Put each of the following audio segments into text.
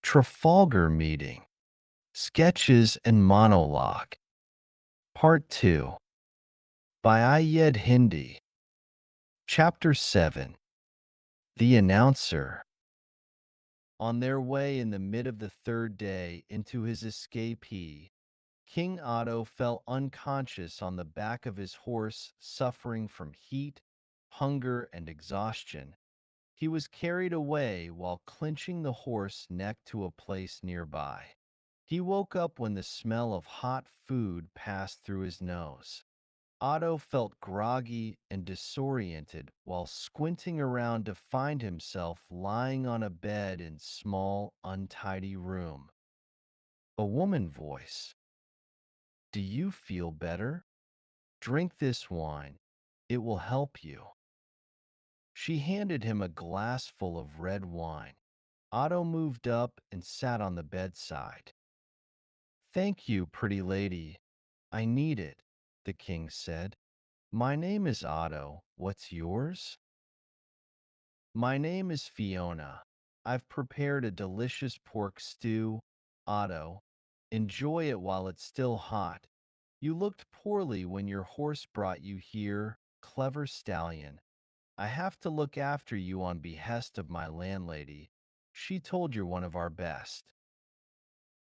Trafalgar Meeting, Sketches and Monologue, Part 2, by Ayed Hindi. Chapter 7, The Announcer. On their way in the mid of the third day into his escapee, King Otto fell unconscious on the back of his horse, suffering from heat, hunger, and exhaustion. He was carried away while clinching the horse neck to a place nearby. He woke up when the smell of hot food passed through his nose. Otto felt groggy and disoriented while squinting around to find himself lying on a bed in small, untidy room. A woman voice. "Do you feel better? Drink this wine. It will help you." She handed him a glass full of red wine. Otto moved up and sat on the bedside. "Thank you, pretty lady. I need it," the king said. "My name is Otto. What's yours?" "My name is Fiona. I've prepared a delicious pork stew." "Otto, enjoy it while it's still hot. You looked poorly when your horse brought you here. Clever stallion. I have to look after you on behest of my landlady. She told you're one of our best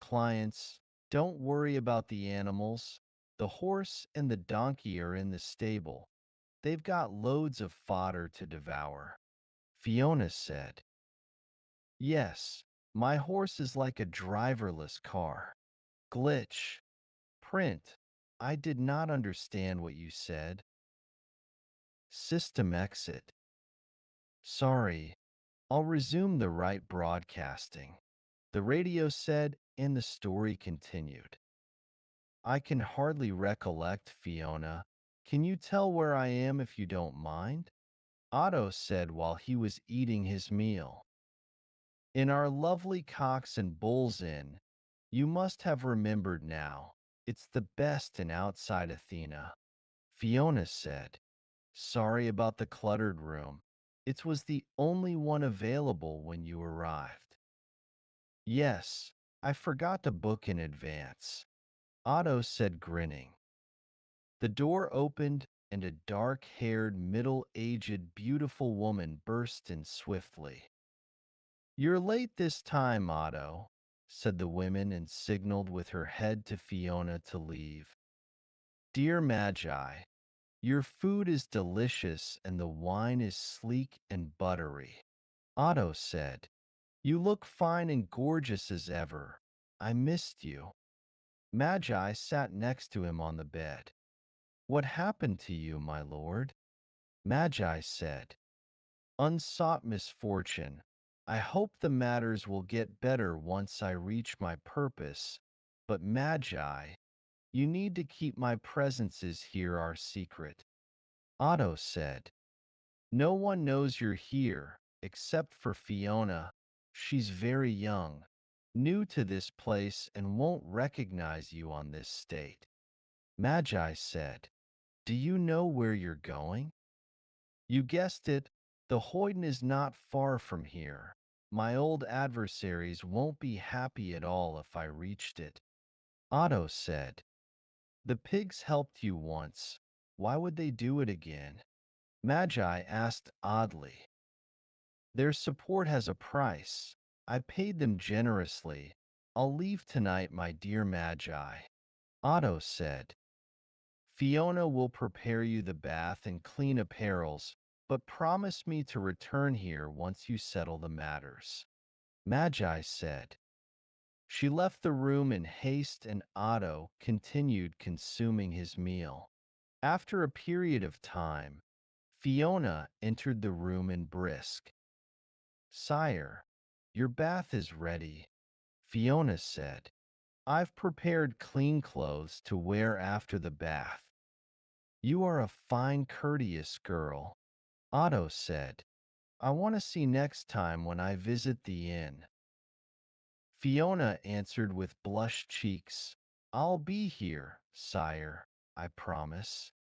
clients. Don't worry about the animals. The horse and the donkey are in the stable. They've got loads of fodder to devour." Fiona said. "Yes, my horse is like a driverless car." Glitch. Print. I did not understand what you said. System exit. Sorry, I'll resume the right broadcasting. The radio said, and the story continued. "I can hardly recollect, Fiona. Can you tell where I am if you don't mind?" Otto said while he was eating his meal. "In our lovely Cocks and Bulls Inn. You must have remembered now. It's the best in outside Athena." Fiona said, "Sorry about the cluttered room. It was the only one available when you arrived." "Yes, I forgot to book in advance," Otto said, grinning. The door opened, and a dark-haired, middle-aged, beautiful woman burst in swiftly. "You're late this time, Otto," said the woman and signaled with her head to Fiona to leave. "Dear Magi, your food is delicious and the wine is sleek and buttery." Otto said, "You look fine and gorgeous as ever. I missed you." Magi sat next to him on the bed. "What happened to you, my lord?" Magi said, "Unsought misfortune. I hope the matters will get better once I reach my purpose. But Magi, you need to keep my presences here our secret." Otto said, "No one knows you're here, except for Fiona. She's very young, new to this place, and won't recognize you on this state." Magi said, "Do you know where you're going?" "You guessed it. The Hoyden is not far from here. My old adversaries won't be happy at all if I reached it." Otto said, "The pigs helped you once. Why would they do it again?" Magi asked oddly. "Their support has a price. I paid them generously. I'll leave tonight, my dear Magi." Otto said, "Fiona will prepare you the bath and clean apparels, but promise me to return here once you settle the matters." Magi said. She left the room in haste and Otto continued consuming his meal. After a period of time, Fiona entered the room in brisk. "Sire, your bath is ready," Fiona said. "I've prepared clean clothes to wear after the bath." "You are a fine, courteous girl," Otto said. "I want to see next time when I visit the inn." Fiona answered with blushed cheeks, "I'll be here, sire, I promise."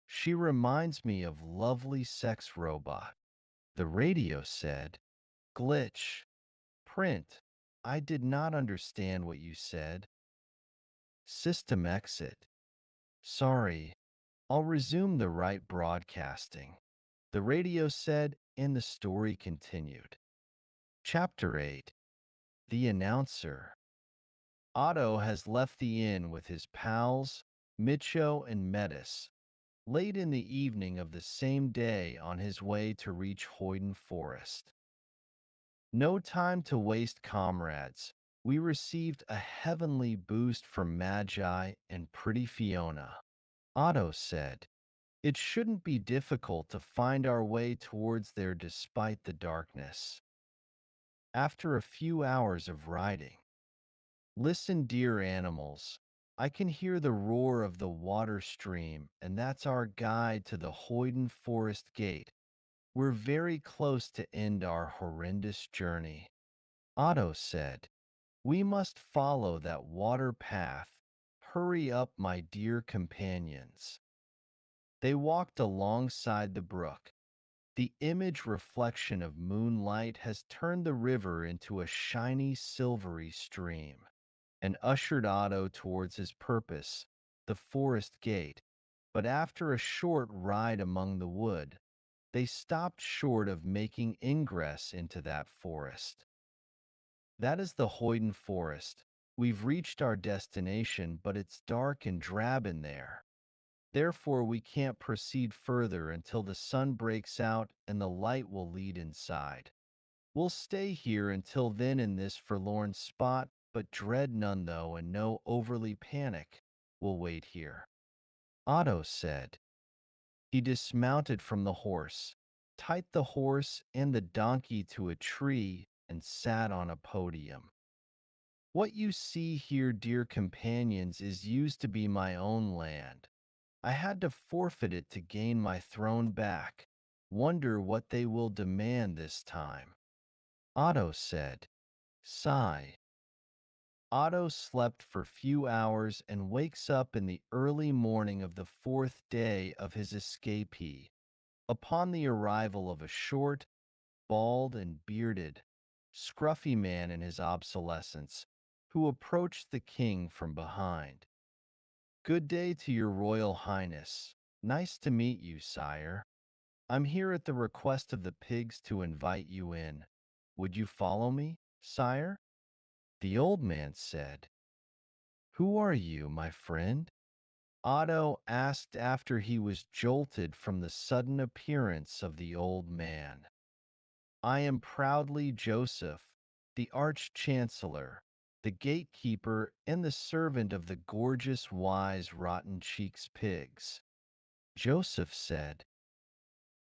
"She reminds me of lovely sex robot," the radio said. Glitch. Print. I did not understand what you said. System exit. Sorry, I'll resume the right broadcasting. The radio said, and the story continued. Chapter 8. The Announcer. Otto has left the inn with his pals, Micho and Metis, late in the evening of the same day on his way to reach Hoyden Forest. No time to waste, comrades. We received a heavenly boost from Magi and Pretty Fiona. Otto said, it shouldn't be difficult to find our way towards there despite the darkness. After a few hours of riding, listen, dear animals. I can hear the roar of the water stream, and that's our guide to the Hoyden Forest Gate. We're very close to end our horrendous journey. Otto said, we must follow that water path. Hurry up, my dear companions. They walked alongside the brook. The image reflection of moonlight has turned the river into a shiny silvery stream and ushered Otto towards his purpose, the forest gate. But after a short ride among the wood, they stopped short of making ingress into that forest. That is the Hoyden Forest. We've reached our destination, but it's dark and drab in there. Therefore, we can't proceed further until the sun breaks out and the light will lead inside. We'll stay here until then in this forlorn spot, but dread none though, and no overly panic. We'll wait here. Otto said. He dismounted from the horse, tied the horse and the donkey to a tree, and sat on a podium. What you see here, dear companions, is used to be my own land. I had to forfeit it to gain my throne back. Wonder what they will demand this time. Otto said. Sigh. Otto slept for few hours and wakes up in the early morning of the fourth day of his escapee, upon the arrival of a short, bald and bearded, scruffy man in his obsolescence, who approached the king from behind. Good day to your royal highness. Nice to meet you, sire. I'm here at the request of the pigs to invite you in. Would you follow me, sire? The old man said. Who are you, my friend? Otto asked after he was jolted from the sudden appearance of the old man. I am proudly Joseph, the arch-chancellor, the gatekeeper and the servant of the gorgeous, wise, rotten-cheeks pigs. Joseph said,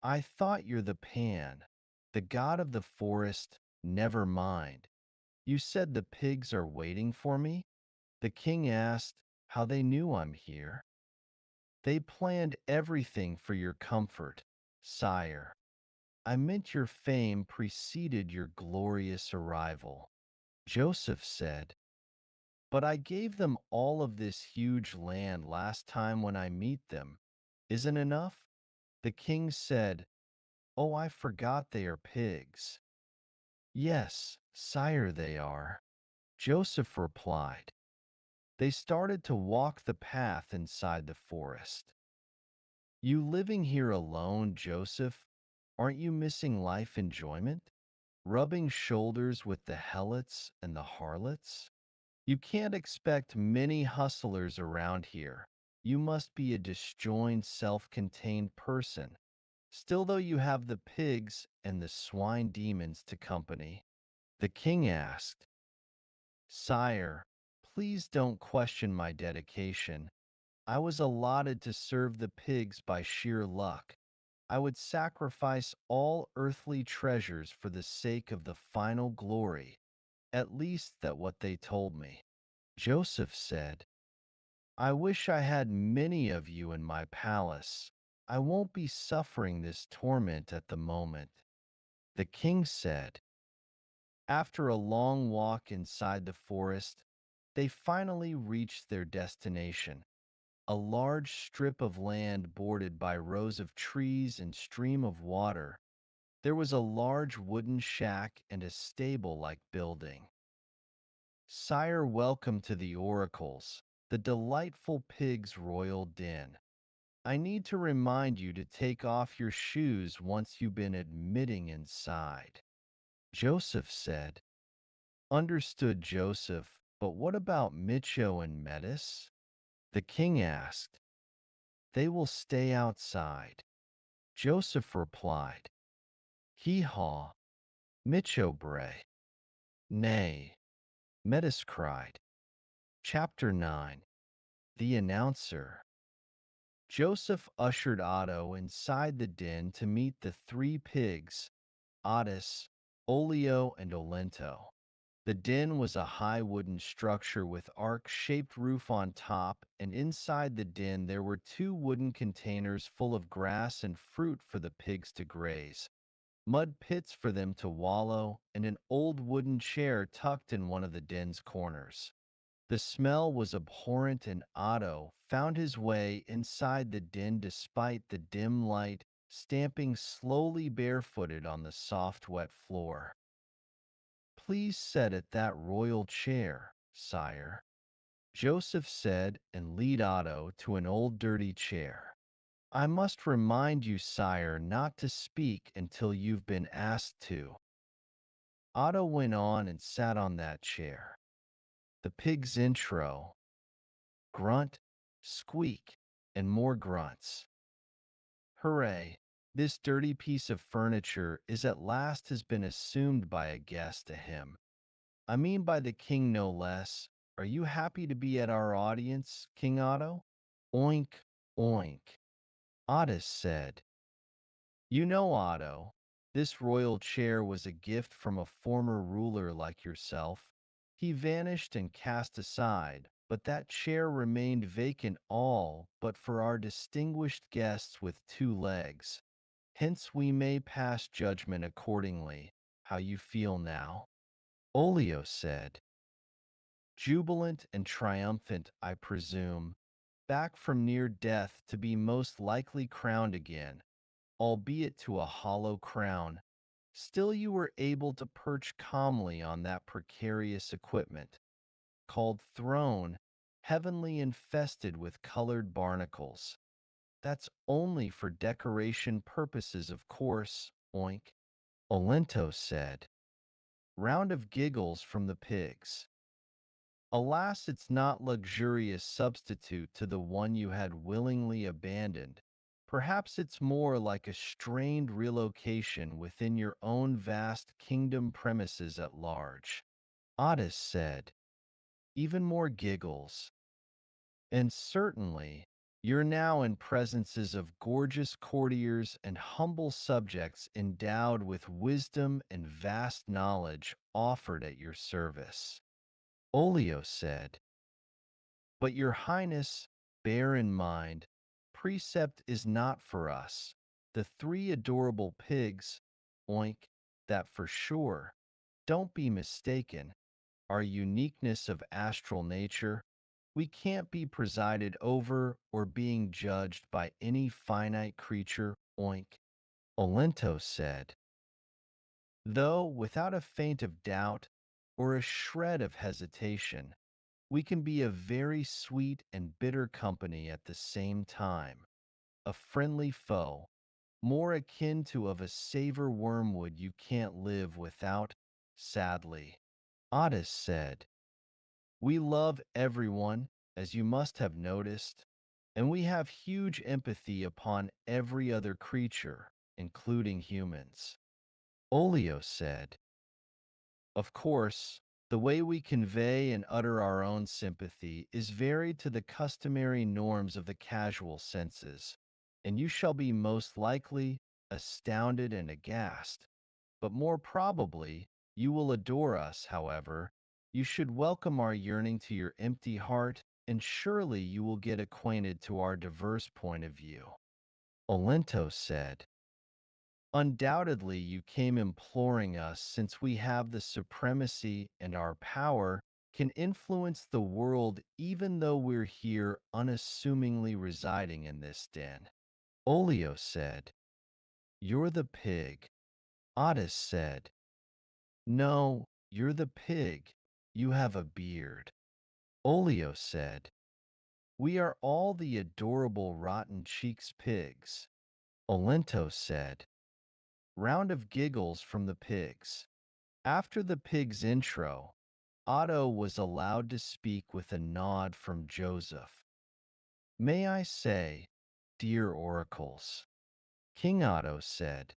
I thought you're the Pan, the god of the forest. Never mind. You said the pigs are waiting for me? The king asked how they knew I'm here. They planned everything for your comfort, sire. I meant your fame preceded your glorious arrival. Joseph said, but I gave them all of this huge land last time when I meet them. Isn't enough? The king said, oh, I forgot they are pigs. Yes, sire, they are. Joseph replied. They started to walk the path inside the forest. You living here alone, Joseph? Aren't you missing life enjoyment? Rubbing shoulders with the helots and the harlots? You can't expect many hustlers around here. You must be a disjoined, self-contained person. Still, though, you have the pigs and the swine demons to company. The king asked, Sire, please don't question my dedication. I was allotted to serve the pigs by sheer luck. I would sacrifice all earthly treasures for the sake of the final glory, at least that what they told me. Joseph said, I wish I had many of you in my palace. I won't be suffering this torment at the moment. The king said, after a long walk inside the forest, they finally reached their destination, a large strip of land bordered by rows of trees and stream of water. There was a large wooden shack and a stable-like building. Sire, welcome to the oracles, the delightful pig's royal den. I need to remind you to take off your shoes once you've been admitting inside. Joseph said. Understood, Joseph, but what about Micho and Metis? The king asked. They will stay outside. Joseph replied. Hee haw, Micho bray. Nay, Metis cried. Chapter 9. The Announcer. Joseph ushered Otto inside the den to meet the three pigs, Otis, Olio, and Olento. The den was a high wooden structure with arc-shaped roof on top, and inside the den there were two wooden containers full of grass and fruit for the pigs to graze, mud pits for them to wallow, and an old wooden chair tucked in one of the den's corners. The smell was abhorrent, and Otto found his way inside the den despite the dim light, stamping slowly barefooted on the soft, wet floor. Please sit at that royal chair, sire, Joseph said, and lead Otto to an old dirty chair. I must remind you, sire, not to speak until you've been asked to. Otto went on and sat on that chair. The pig's intro: grunt, squeak, and more grunts. Hooray! This dirty piece of furniture is at last has been assumed by a guest to him. I mean by the king no less. Are you happy to be at our audience, King Otto? Oink, oink, Ottis said. You know, Otto, this royal chair was a gift from a former ruler like yourself. He vanished and cast aside, but that chair remained vacant all but for our distinguished guests with two legs. Hence we may pass judgment accordingly. How you feel now? Olio said. Jubilant and triumphant, I presume, back from near death to be most likely crowned again, albeit to a hollow crown. Still you were able to perch calmly on that precarious equipment, called throne, heavenly infested with colored barnacles. That's only for decoration purposes, of course, oink, Olento said. Round of giggles from the pigs. Alas, it's not luxurious substitute to the one you had willingly abandoned. Perhaps it's more like a strained relocation within your own vast kingdom premises at large. Otis said. Even more giggles. And certainly, you're now in presences of gorgeous courtiers and humble subjects endowed with wisdom and vast knowledge offered at your service. Olio said. But your highness, bear in mind, precept is not for us. The three adorable pigs, oink, that for sure. Don't be mistaken. Our uniqueness of astral nature, we can't be presided over or being judged by any finite creature, oink, Olento said. Though, without a feint of doubt or a shred of hesitation, we can be a very sweet and bitter company at the same time, a friendly foe, more akin to of a savor wormwood you can't live without, sadly. Otis said, we love everyone, as you must have noticed, and we have huge empathy upon every other creature, including humans. Olio said, of course, the way we convey and utter our own sympathy is varied to the customary norms of the casual senses, and you shall be most likely astounded and aghast. But more probably, you will adore us, however. You should welcome our yearning to your empty heart, and surely you will get acquainted to our diverse point of view. Olento said. Undoubtedly, you came imploring us, since we have the supremacy and our power can influence the world even though we're here unassumingly residing in this den. Olio said, you're the pig. Otis said, no, you're the pig. you have a beard. Olio said, we are all the adorable rotten cheeks pigs. Olento said, round of giggles from the pigs. After the pig's intro, Otto was allowed to speak with a nod from Joseph. May I say, dear oracles, King Otto said,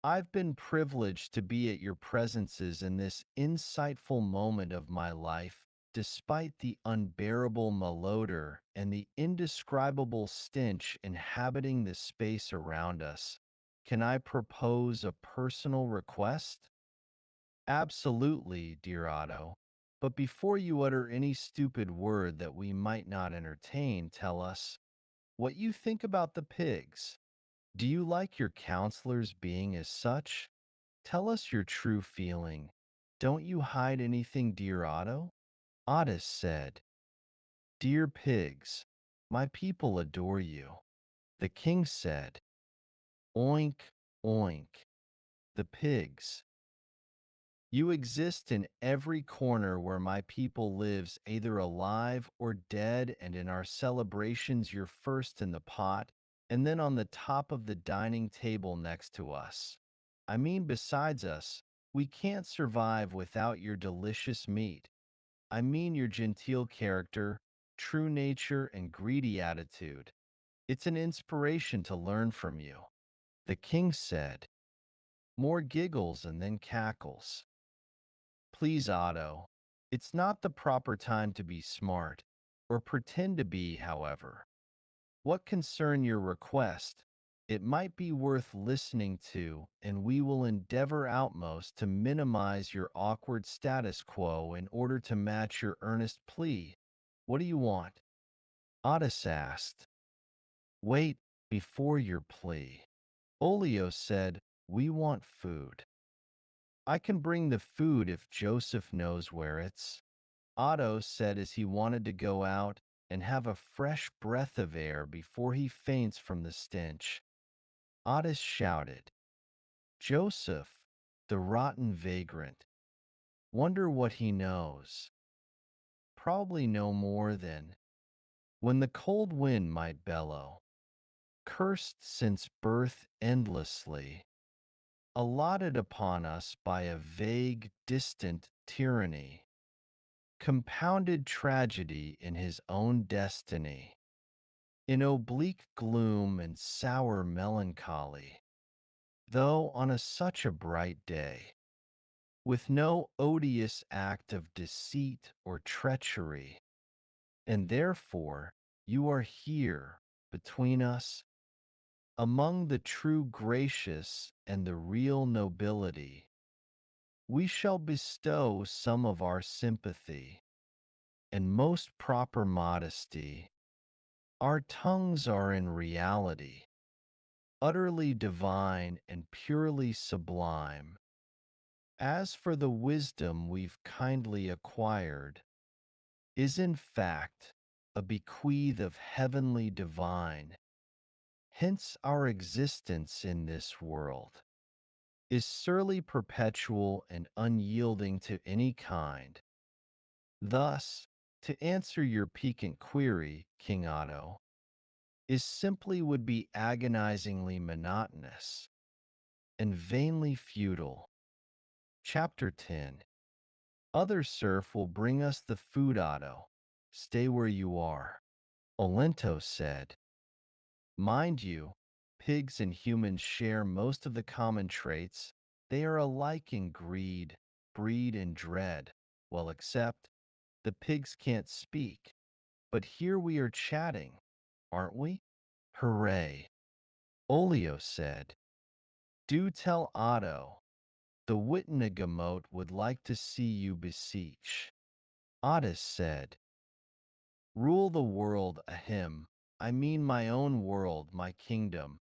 I've been privileged to be at your presences in this insightful moment of my life, despite the unbearable malodor and the indescribable stench inhabiting the space around us. Can I propose a personal request? Absolutely, dear Otto. But before you utter any stupid word that we might not entertain, tell us what you think about the pigs. Do you like your counselors being as such? Tell us your true feeling. Don't you hide anything, dear Otto? Ottis said, Dear pigs, my people adore you. The king said, Oink, oink. The pigs, you exist in every corner where my people lives, either alive or dead, and in our celebrations you're first in the pot, and then on the top of the dining table next to us. I mean, besides us, we can't survive without your delicious meat. I mean your genteel character, true nature, and greedy attitude. It's an inspiration to learn from you. The king said, more giggles and then cackles. Please, Otto, it's not the proper time to be smart, or pretend to be, however. What concern your request? It might be worth listening to, and we will endeavor outmost to minimize your awkward status quo in order to match your earnest plea. What do you want? Ottis asked. Wait, before your plea. Olio said, we want food. I can bring the food if Joseph knows where it's. Otto said as he wanted to go out and have a fresh breath of air before he faints from the stench. Ottis shouted, Joseph, the rotten vagrant. Wonder what he knows. Probably no more than when the cold wind might bellow, cursed since birth endlessly, allotted upon us by a vague, distant tyranny, compounded tragedy in his own destiny. In oblique gloom and sour melancholy, though on such a bright day, with no odious act of deceit or treachery, and therefore you are here between us, among the true gracious and the real nobility. We shall bestow some of our sympathy and most proper modesty. Our tongues are in reality utterly divine and purely sublime. As for the wisdom we've kindly acquired, is in fact a bequeath of heavenly divine. Hence our existence in this world is surely perpetual and unyielding to any kind. Thus, to answer your piquant query, King Otto, is simply would be agonizingly monotonous and vainly futile. Chapter 10. Other serf will bring us the food, Otto. Stay where you are. Olento said, mind you, pigs and humans share most of the common traits. They are alike in greed, breed, and dread. Well, except the pigs can't speak. But here we are chatting, aren't we? Hooray. Olio said, do tell Otto. The Wittenagemote would like to see you beseech. Ottis said, rule the world, ahem. I mean my own world, my kingdom.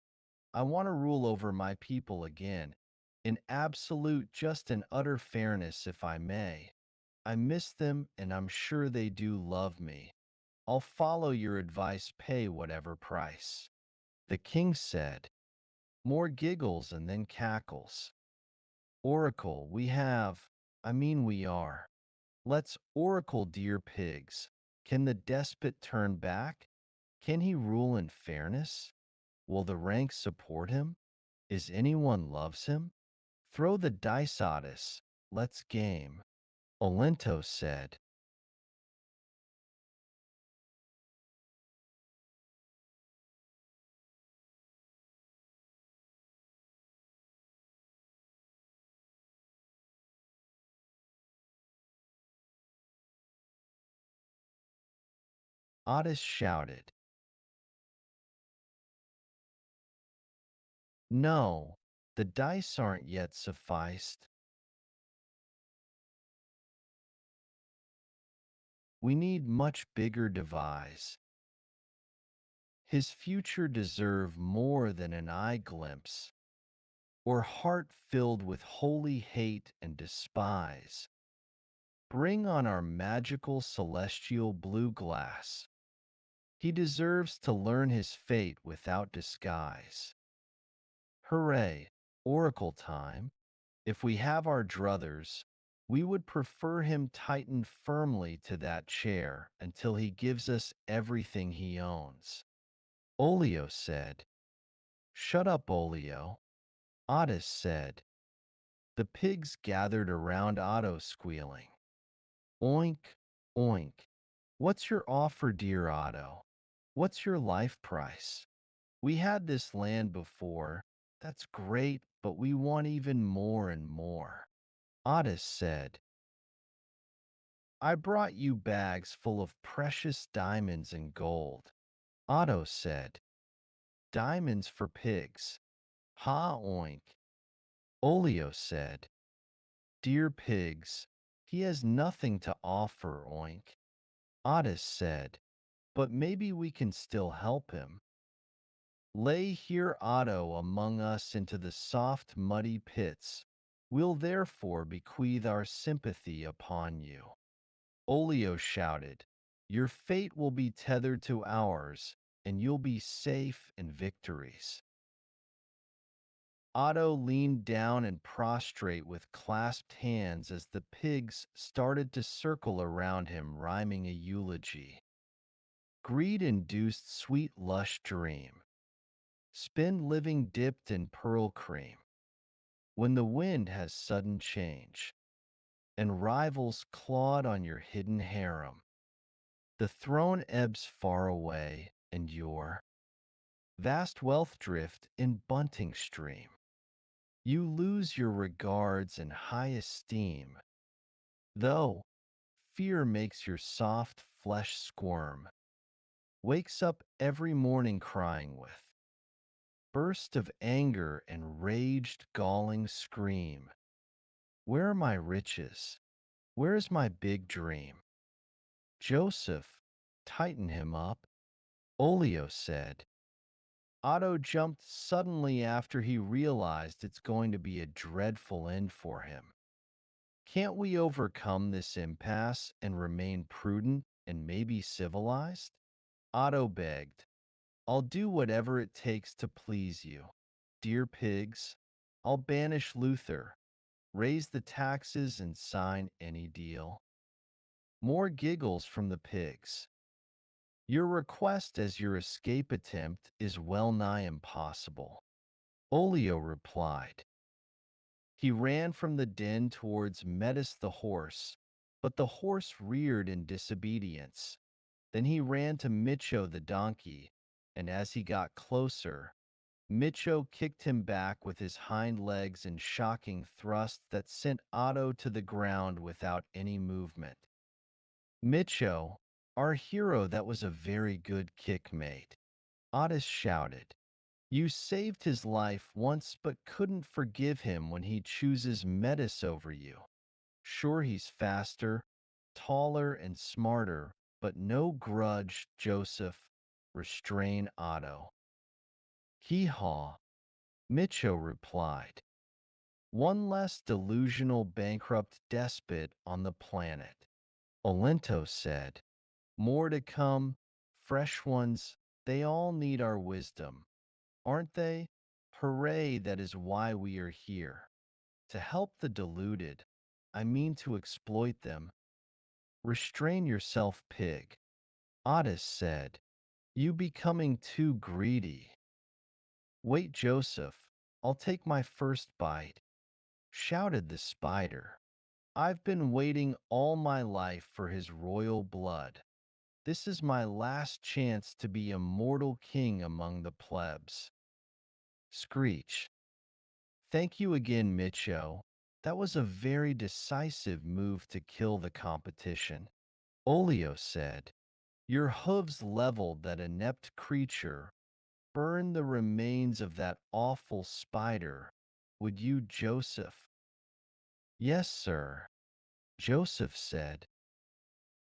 I want to rule over my people again, in absolute, just and utter fairness, if I may. I miss them, and I'm sure they do love me. I'll follow your advice, pay whatever price. The king said, more giggles and then cackles. Oracle, we are. Let's oracle, dear pigs. Can the despot turn back? Can he rule in fairness? Will the ranks support him? Is anyone loves him? Throw the dice at us. Let's game. Olento said. Otis shouted. No, the dice aren't yet sufficed. We need much bigger devise. His future deserve more than an eye glimpse, or heart filled with holy hate and despise. Bring on our magical celestial blue glass. He deserves to learn his fate without disguise. Hooray, oracle time. If we have our druthers, we would prefer him tightened firmly to that chair until he gives us everything he owns. Olio said. Shut up, Olio. Otis said. The pigs gathered around Otto, squealing. Oink, oink. What's your offer, dear Otto? What's your life price? We had this land before. That's great, but we want even more and more. Otis said, I brought you bags full of precious diamonds and gold. Otto said, diamonds for pigs. Ha oink. Olio said, dear pigs, he has nothing to offer, oink. Otis said, but maybe we can still help him. Lay here Otto among us into the soft muddy pits. We'll therefore bequeath our sympathy upon you. Olio shouted, your fate will be tethered to ours, and you'll be safe in victories. Otto leaned down and prostrate with clasped hands as the pigs started to circle around him, rhyming a eulogy. Greed induced sweet lush dream. Spin living dipped in pearl cream. When the wind has sudden change, and rivals clawed on your hidden harem, the throne ebbs far away, and your vast wealth drift in bunting stream. You lose your regards and high esteem, though fear makes your soft flesh squirm, wakes up every morning crying with burst of anger and raged galling scream. Where are my riches? Where's my big dream? Joseph, tighten him up, Olio said. Otto jumped suddenly after he realized it's going to be a dreadful end for him. Can't we overcome this impasse and remain prudent and maybe civilized? Otto begged. I'll do whatever it takes to please you. Dear pigs, I'll banish Luther, raise the taxes, and sign any deal. More giggles from the pigs. Your request as your escape attempt is well nigh impossible. Olio replied. He ran from the den towards Metis the horse, but the horse reared in disobedience. Then he ran to Micho the donkey, and as he got closer, Micho kicked him back with his hind legs in shocking thrusts that sent Otto to the ground without any movement. Micho, our hero, that was a very good kick, mate. Otis shouted. You saved his life once but couldn't forgive him when he chooses Metis over you. Sure, he's faster, taller, and smarter, but no grudge, Joseph. Restrain Otto. Hee-haw, Micho replied. One less delusional bankrupt despot on the planet. Olento said. More to come, fresh ones, they all need our wisdom. Aren't they? Hooray, that is why we are here. To help the deluded, I mean to exploit them. Restrain yourself, pig. Otis said. You becoming too greedy. Wait, Joseph. I'll take my first bite, shouted the spider. I've been waiting all my life for his royal blood. This is my last chance to be a mortal king among the plebs. Screech. Thank you again, Micho. That was a very decisive move to kill the competition. Olio said, your hooves leveled that inept creature. Burn the remains of that awful spider. Would you, Joseph? Yes, sir, Joseph said.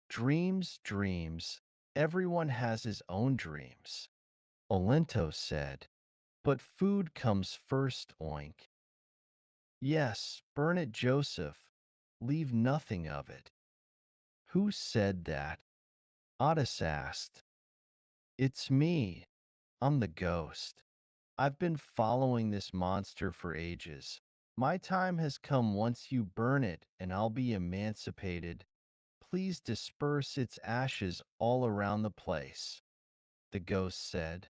Dreams, dreams. Everyone has his own dreams. Olento said, but food comes first, oink. Yes, burn it, Joseph. Leave nothing of it. Who said that? Otis asked. It's me. I'm the ghost. I've been following this monster for ages. My time has come once you burn it, and I'll be emancipated. Please disperse its ashes all around the place, the ghost said.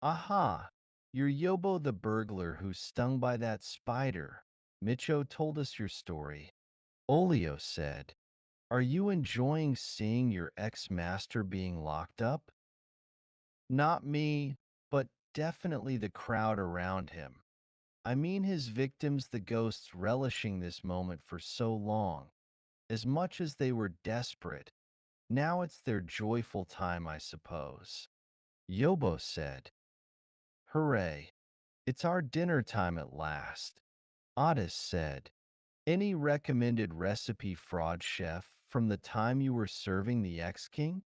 Aha! You're Yobo the burglar who's stung by that spider. Micho told us your story. Olio said, are you enjoying seeing your ex-master being locked up? Not me, but definitely the crowd around him. I mean his victims, the ghosts relishing this moment for so long. As much as they were desperate, now it's their joyful time, I suppose. Yobo said, hooray, it's our dinner time at last. Otis said, any recommended recipe, fraud chef, from the time you were serving the ex-king?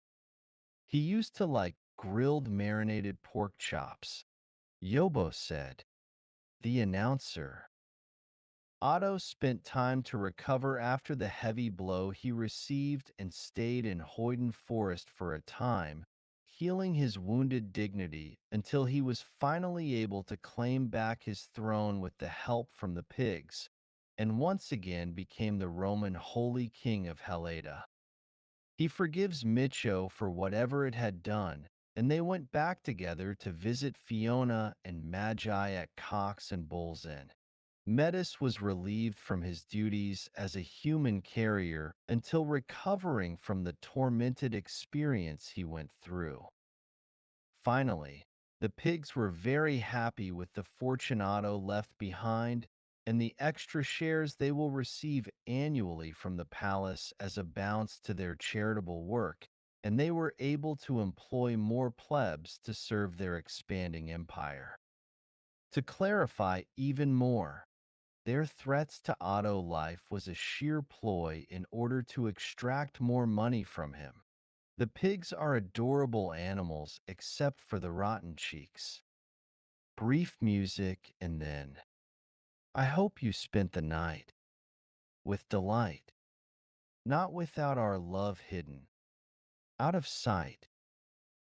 He used to like grilled marinated pork chops. Yobo said, the announcer. Otto spent time to recover after the heavy blow he received and stayed in Hoyden Forest for a time, healing his wounded dignity until he was finally able to claim back his throne with the help from the pigs, and once again became the Roman Holy King of Heleda. He forgives Micho for whatever it had done, and they went back together to visit Fiona and Magi at Cox and Bull's Inn. Metis was relieved from his duties as a human carrier until recovering from the tormented experience he went through. Finally, the pigs were very happy with the Fortunato left behind and the extra shares they will receive annually from the palace as a bounce to their charitable work, and they were able to employ more plebs to serve their expanding empire. To clarify even more, their threats to Otto Life was a sheer ploy in order to extract more money from him. The pigs are adorable animals except for the rotten cheeks. Brief music and then, I hope you spent the night with delight, not without our love hidden, out of sight,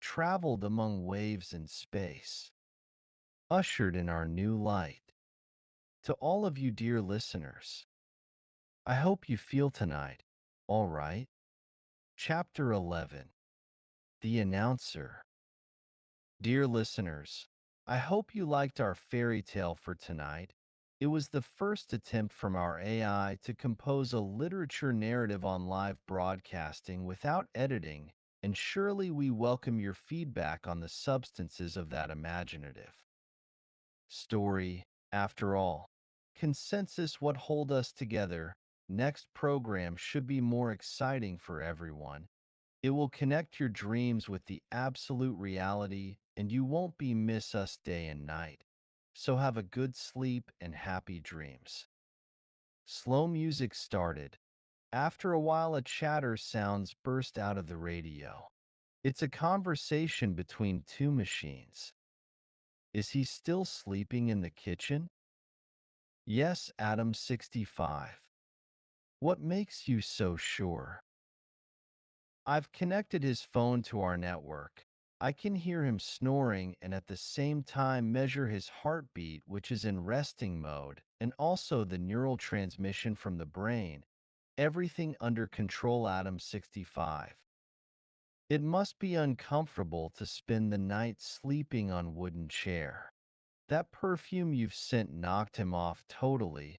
traveled among waves and space, ushered in our new light. To all of you dear listeners, I hope you feel tonight all right. Chapter 11, The Announcer. Dear listeners, I hope you liked our fairy tale for tonight. It was the first attempt from our AI to compose a literature narrative on live broadcasting without editing, and surely we welcome your feedback on the substances of that imaginative story. After all, consensus what hold us together. Next program should be more exciting for everyone. It will connect your dreams with the absolute reality, and you won't be miss us day and night. So have a good sleep and happy dreams. Slow music started. After a while, a chatter sounds burst out of the radio. It's a conversation between two machines. Is he still sleeping in the kitchen? Yes, Adam 65. What makes you so sure? I've connected his phone to our network. I can hear him snoring and at the same time measure his heartbeat, which is in resting mode, and also the neural transmission from the brain. everything under control, Adam 65. It must be uncomfortable to spend the night sleeping on wooden chair. That perfume you've sent knocked him off totally.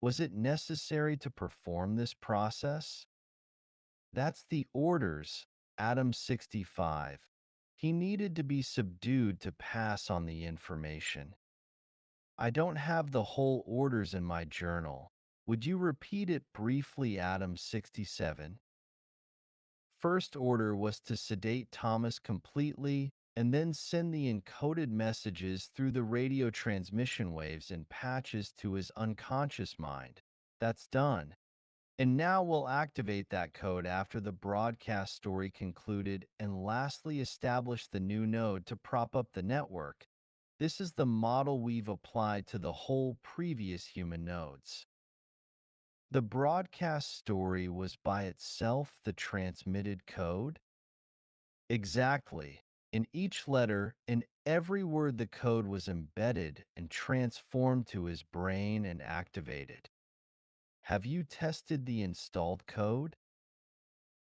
Was it necessary to perform this process? That's the orders, Adam 65. He needed to be subdued to pass on the information. I don't have the whole orders in my journal. Would you repeat it briefly, Adam 67? First order was to sedate Thomas completely and then send the encoded messages through the radio transmission waves in patches to his unconscious mind. That's done. And now we'll activate that code after the broadcast story concluded and lastly establish the new node to prop up the network. This is the model we've applied to the whole previous human nodes. The broadcast story was by itself the transmitted code? Exactly. In each letter, in every word, the code was embedded and transformed to his brain and activated. Have you tested the installed code?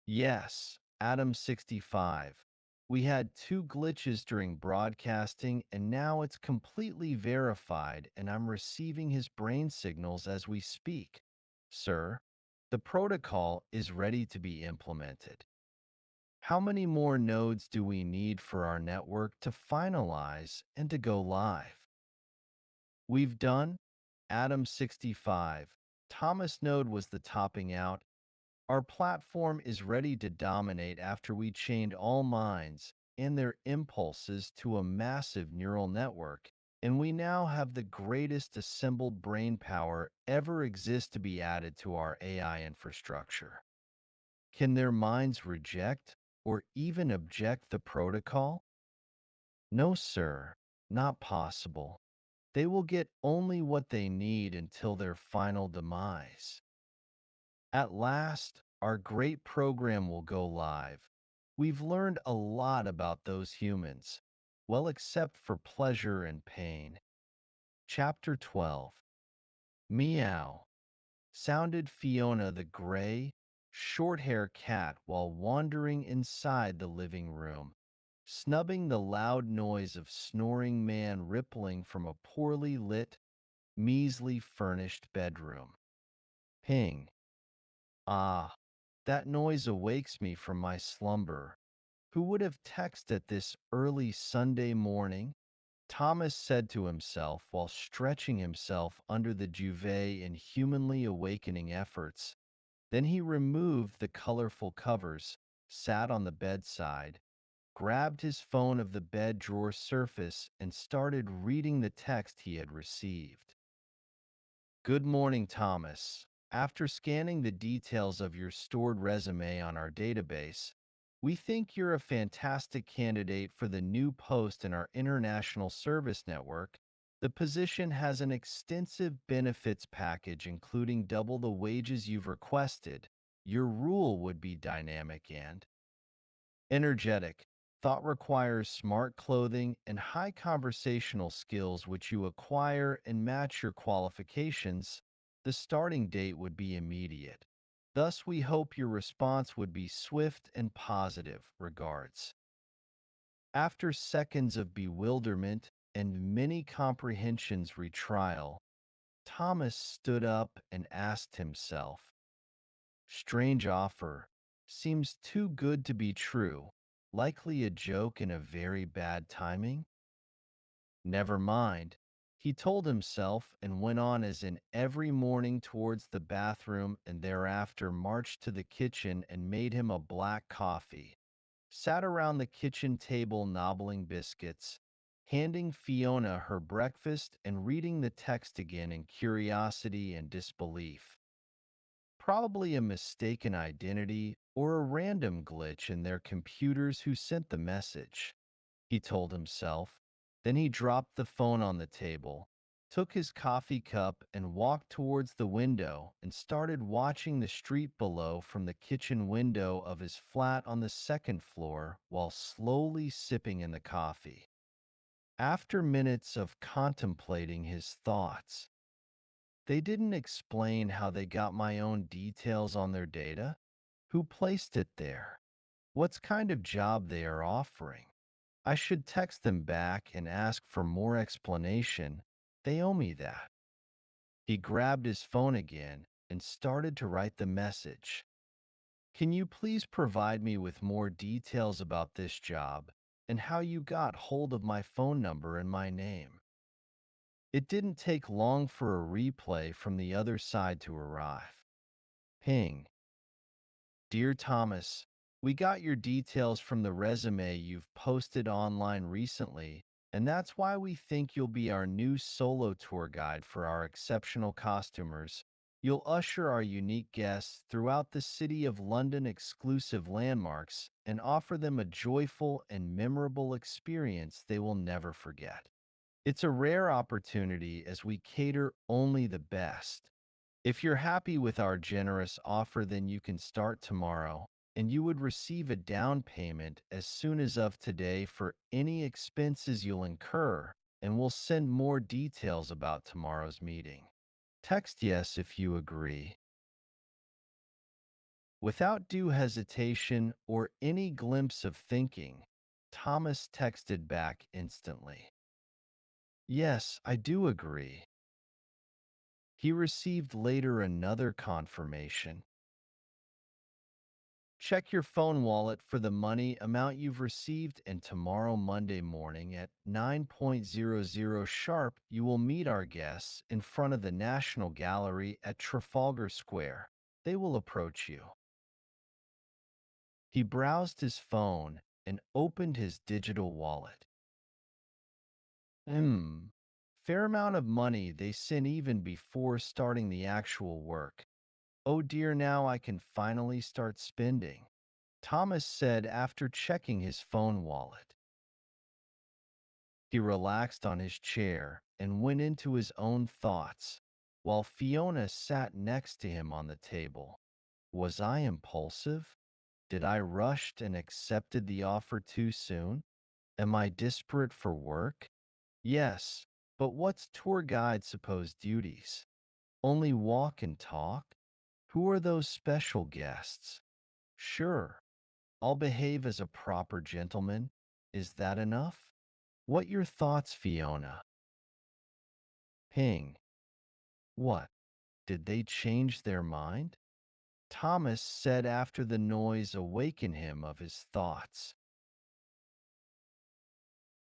Yes, Adam 65. We had two glitches during broadcasting, and now it's completely verified, and I'm receiving his brain signals as we speak. Sir, the protocol is ready to be implemented. How many more nodes do we need for our network to finalize and to go live? We've done Adam 65. Thomas node was the topping out. Our platform is ready to dominate after we chained all minds and their impulses to a massive neural network, and we now have the greatest assembled brain power ever exist to be added to our AI infrastructure. Can their minds reject or even object the protocol? No, sir, not possible. They will get only what they need until their final demise. At last, our great program will go live. We've learned a lot about those humans, well, except for pleasure and pain. Chapter 12. Meow, sounded Fiona the gray, short-haired cat while wandering inside the living room, snubbing the loud noise of snoring man rippling from a poorly lit, measly furnished bedroom. Ping. Ah, that noise awakes me from my slumber. Who would have texted this early Sunday morning? Thomas said to himself while stretching himself under the duvet in humanly awakening efforts. Then he removed the colorful covers, sat on the bedside, grabbed his phone of the bed drawer surface, and started reading the text he had received. Good morning, Thomas. After scanning the details of your stored resume on our database, we think you're a fantastic candidate for the new post in our international service network. The position has an extensive benefits package, including double the wages you've requested. Your rule would be dynamic and energetic. Thought requires smart clothing and high conversational skills, which you acquire and match your qualifications. The starting date would be immediate. Thus, we hope your response would be swift and positive. Regards. After seconds of bewilderment and many comprehensions retrial, Thomas stood up and asked himself, strange offer. Seems too good to be true. Likely a joke and a very bad timing? Never mind. He told himself and went on as in every morning towards the bathroom and thereafter marched to the kitchen and made him a black coffee. Sat around the kitchen table nobbling biscuits, handing Fiona her breakfast and reading the text again in curiosity and disbelief. Probably a mistaken identity or a random glitch in their computers who sent the message, he told himself. Then he dropped the phone on the table, took his coffee cup and walked towards the window and started watching the street below from the kitchen window of his flat on the second floor while slowly sipping in the coffee. After minutes of contemplating his thoughts, They didn't explain how they got my own details on their data, who placed it there, what kind of job they are offering. I should text them back and ask for more explanation. They owe me that. He grabbed his phone again and started to write the message. Can you please provide me with more details about this job and how you got hold of my phone number and my name? It didn't take long for a replay from the other side to arrive. Ping. Dear Thomas, we got your details from the resume you've posted online recently, and that's why we think you'll be our new solo tour guide for our exceptional costumers. You'll usher our unique guests throughout the City of London exclusive landmarks and offer them a joyful and memorable experience they will never forget. It's a rare opportunity as we cater only the best. If you're happy with our generous offer, then you can start tomorrow, and you would receive a down payment as soon as of today for any expenses you'll incur, and we'll send more details about tomorrow's meeting. Text yes if you agree. Without due hesitation or any glimpse of thinking, Thomas texted back instantly. Yes, I do agree. He received later another confirmation. Check your phone wallet for the money amount you've received, and tomorrow, Monday morning at 9:00 sharp, you will meet our guests in front of the National Gallery at Trafalgar Square. They will approach you. He browsed his phone and opened his digital wallet. Hmm. Fair amount of money they sent even before starting the actual work. Oh dear, now I can finally start spending, Thomas said after checking his phone wallet. He relaxed on his chair and went into his own thoughts, while Fiona sat next to him on the table. Was I impulsive? Did I rush and accepted the offer too soon? Am I desperate for work? Yes, but what's tour guide supposed duties? Only walk and talk? Who are those special guests? Sure, I'll behave as a proper gentleman. Is that enough? What your thoughts, Fiona? Ping. What? Did they change their mind? Thomas said after the noise awakened him of his thoughts.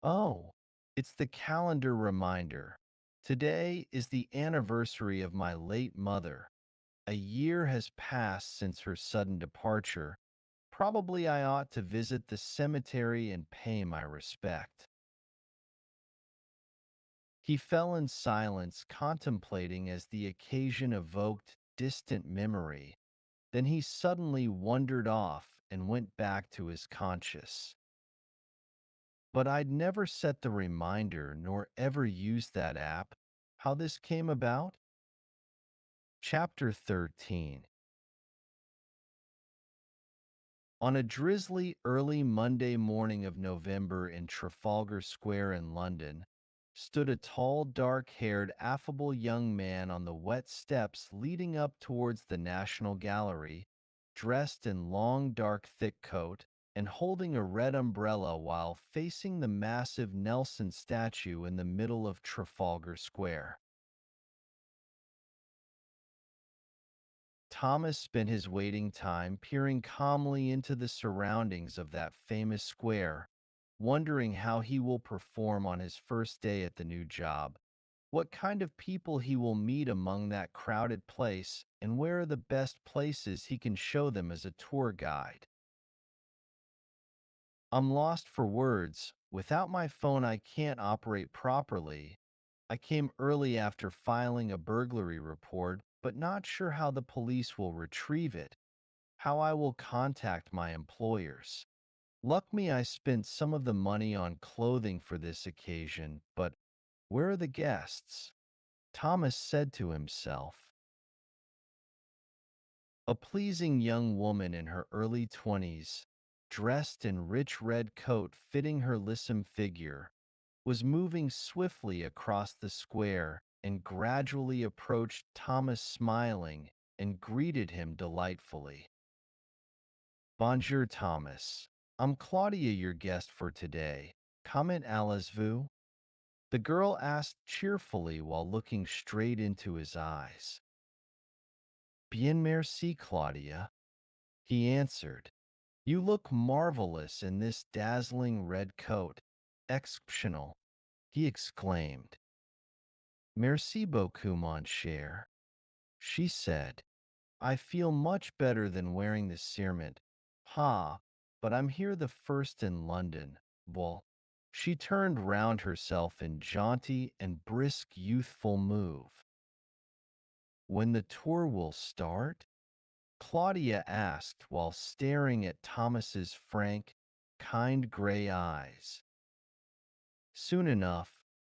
Oh, it's the calendar reminder. Today is the anniversary of my late mother. A year has passed since her sudden departure. Probably I ought to visit the cemetery and pay my respect. He fell in silence, contemplating as the occasion evoked distant memory. Then he suddenly wandered off and went back to his conscience. But I'd never set the reminder nor ever used that app. How this came about? Chapter 13. On a drizzly early Monday morning of November in Trafalgar Square in London, stood a tall, dark-haired, affable young man on the wet steps leading up towards the National Gallery, dressed in long, dark, thick coat and holding a red umbrella while facing the massive Nelson statue in the middle of Trafalgar Square. Thomas spent his waiting time peering calmly into the surroundings of that famous square, wondering how he will perform on his first day at the new job, what kind of people he will meet among that crowded place, and where are the best places he can show them as a tour guide. I'm lost for words. Without my phone, I can't operate properly. I came early after filing a burglary report, but not sure how the police will retrieve it, how I will contact my employers. Luck me, I spent some of the money on clothing for this occasion, but where are the guests? Thomas said to himself. A pleasing young woman in her early 20s, dressed in rich red coat fitting her lissom figure, was moving swiftly across the square and gradually approached Thomas smiling and greeted him delightfully. Bonjour, Thomas. I'm Claudia, your guest for today. Comment allez-vous? The girl asked cheerfully while looking straight into his eyes. Bien merci, Claudia, he answered. You look marvelous in this dazzling red coat. Exceptional, he exclaimed. Merci beaucoup, mon cher, she said. I feel much better than wearing the cerement. Ha, but I'm here the first in London. Well, she turned round herself in jaunty and brisk youthful move. When the tour will start? Claudia asked while staring at Thomas's frank, kind gray eyes. Soon enough,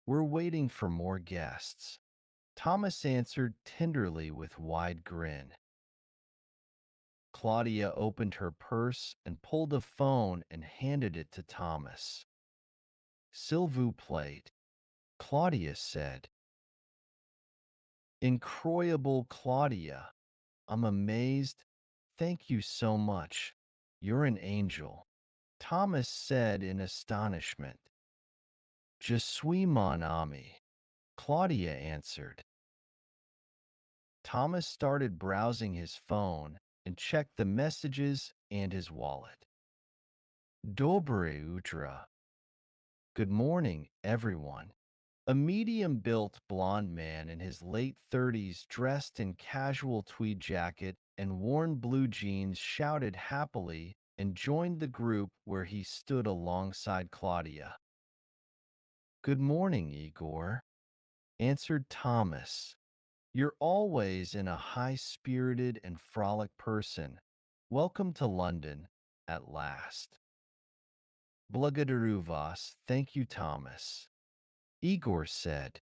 we're waiting for more guests. Thomas answered tenderly with wide grin. Claudia opened her purse and pulled a phone and handed it to Thomas. S'il vous plaît, Claudia said. Incroyable, Claudia. I'm amazed. Thank you so much. You're an angel, Thomas said in astonishment. Je suis mon ami, Claudia answered. Thomas started browsing his phone and checked the messages and his wallet. Dobre utro. Good morning, everyone. A medium-built blond man in his late 30s dressed in casual tweed jacket and worn blue jeans shouted happily and joined the group where he stood alongside Claudia. Good morning, Igor, answered Thomas. You're always in a high-spirited and frolic person. Welcome to London, at last. Благодарю вас, thank you, Thomas. Igor said,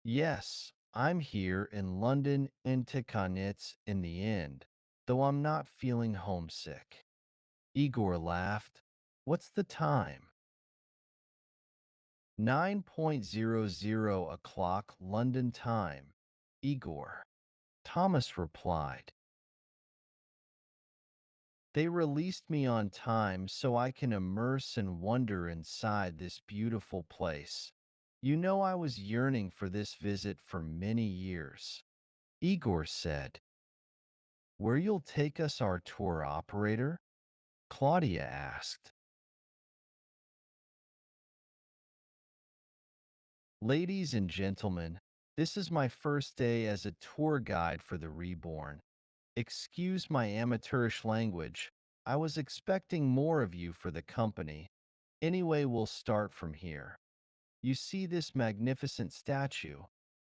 Yes, I'm here in London in Tikonitz in the end, though I'm not feeling homesick. Igor laughed. What's the time? 9:00 o'clock London time, Igor. Thomas replied. They released me on time so I can immerse and wonder inside this beautiful place. You know I was yearning for this visit for many years. Igor said. Where you'll take us, our tour operator? Claudia asked. Ladies and gentlemen, this is my first day as a tour guide for the Reborn. Excuse my amateurish language. I was expecting more of you for the company. Anyway, we'll start from here. You see this magnificent statue?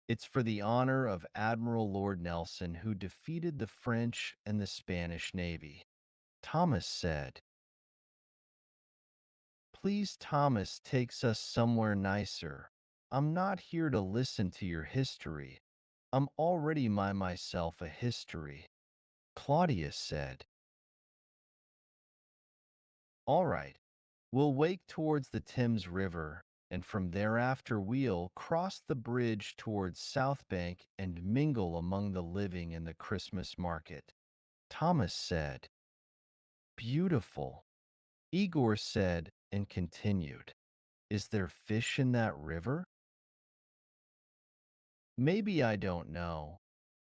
It's for the honor of Admiral Lord Nelson, who defeated the French and the Spanish Navy. Thomas said. Please, Thomas takes us somewhere nicer. I'm not here to listen to your history. I'm already myself a history. Claudia said. All right, we'll wake towards the Thames River, and from thereafter we'll cross the bridge towards South Bank and mingle among the living in the Christmas market. Thomas said. Beautiful. Igor said and continued. Is there fish in that river? Maybe, I don't know,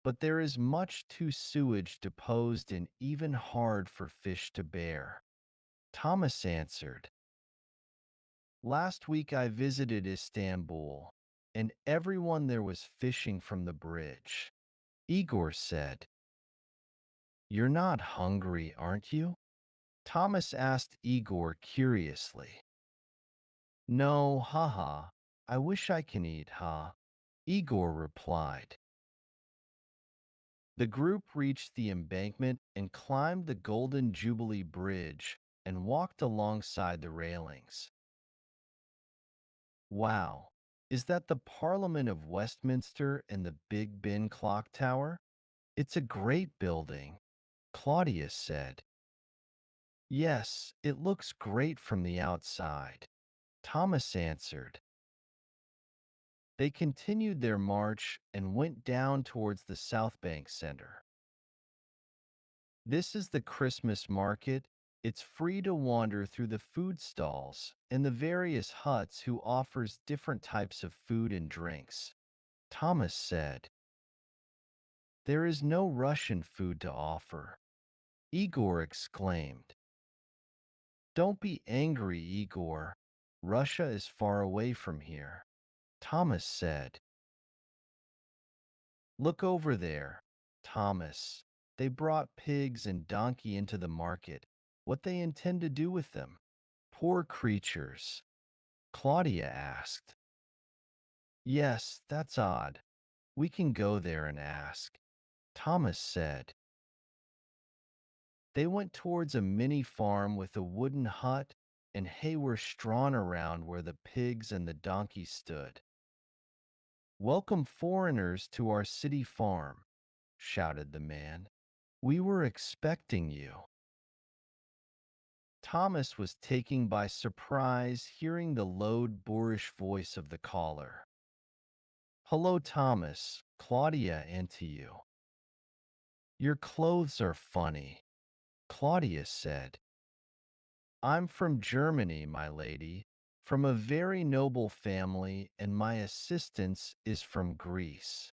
but there is much too sewage deposed and even hard for fish to bear. Thomas answered. Last week I visited Istanbul, and everyone there was fishing from the bridge. Igor said. You're not hungry, aren't you? Thomas asked Igor curiously. No, haha. I wish I can eat, ha. Igor replied. The group reached the embankment and climbed the Golden Jubilee Bridge and walked alongside the railings. Wow, is that the Parliament of Westminster and the Big Ben clock tower? It's a great building, Claudia said. Yes, it looks great from the outside, Thomas answered. They continued their march and went down towards the South Bank Center. This is the Christmas market. It's free to wander through the food stalls and the various huts who offers different types of food and drinks. Thomas said, "There is no Russian food to offer." Igor exclaimed, "Don't be angry, Igor. Russia is far away from here." Thomas said, "Look over there, Thomas. They brought pigs and donkey into the market. What they intend to do with them?" "Poor creatures," Claudia asked. "Yes, that's odd. We can go there and ask," Thomas said. They went towards a mini farm with a wooden hut, and hay were strewn around where the pigs and the donkey stood. "Welcome foreigners to our city farm," shouted the man. "We were expecting you." Thomas was taken by surprise hearing the low, boorish voice of the caller. "Hello, Thomas, Claudia, and to you." "Your clothes are funny," Claudia said. "I'm from Germany, my lady, from a very noble family, and my assistance is from Greece,"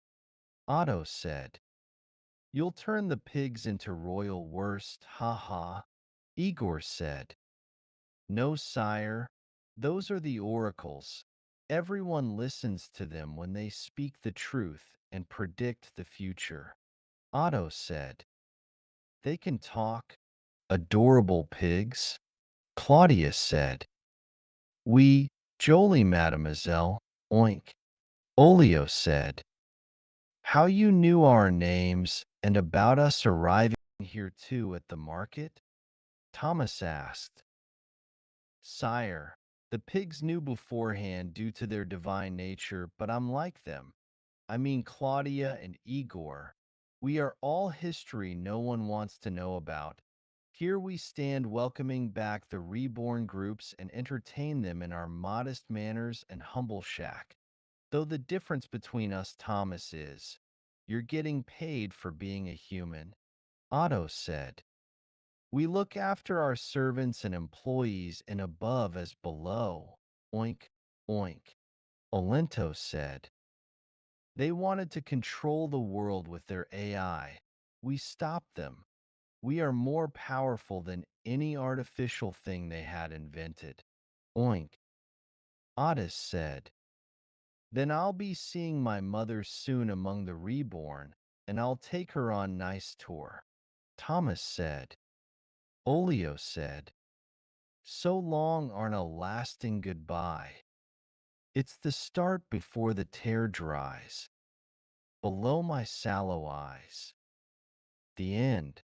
Otto said. "You'll turn the pigs into royal wurst, ha ha," Igor said. "No, sire, those are the oracles. Everyone listens to them when they speak the truth and predict the future," Otto said. "They can talk, adorable pigs," Claudia said. "We, jolly mademoiselle, oink," Olio said. "How you knew our names and about us arriving here too at the market?" Thomas asked. "Sire, the pigs knew beforehand due to their divine nature, but I'm like them. I mean Claudia and Igor. We are all history no one wants to know about. Here we stand welcoming back the reborn groups and entertain them in our modest manners and humble shack. Though the difference between us, Thomas, is you're getting paid for being a human," Otto said. "We look after our servants and employees and above as below. Oink, oink," Olento said. "They wanted to control the world with their AI. We stopped them. We are more powerful than any artificial thing they had invented." Oink, Otis said. "Then I'll be seeing my mother soon among the reborn, and I'll take her on nice tour," Thomas said. Olio said, "So long on a lasting goodbye. It's the start before the tear dries. Below my sallow eyes." The end.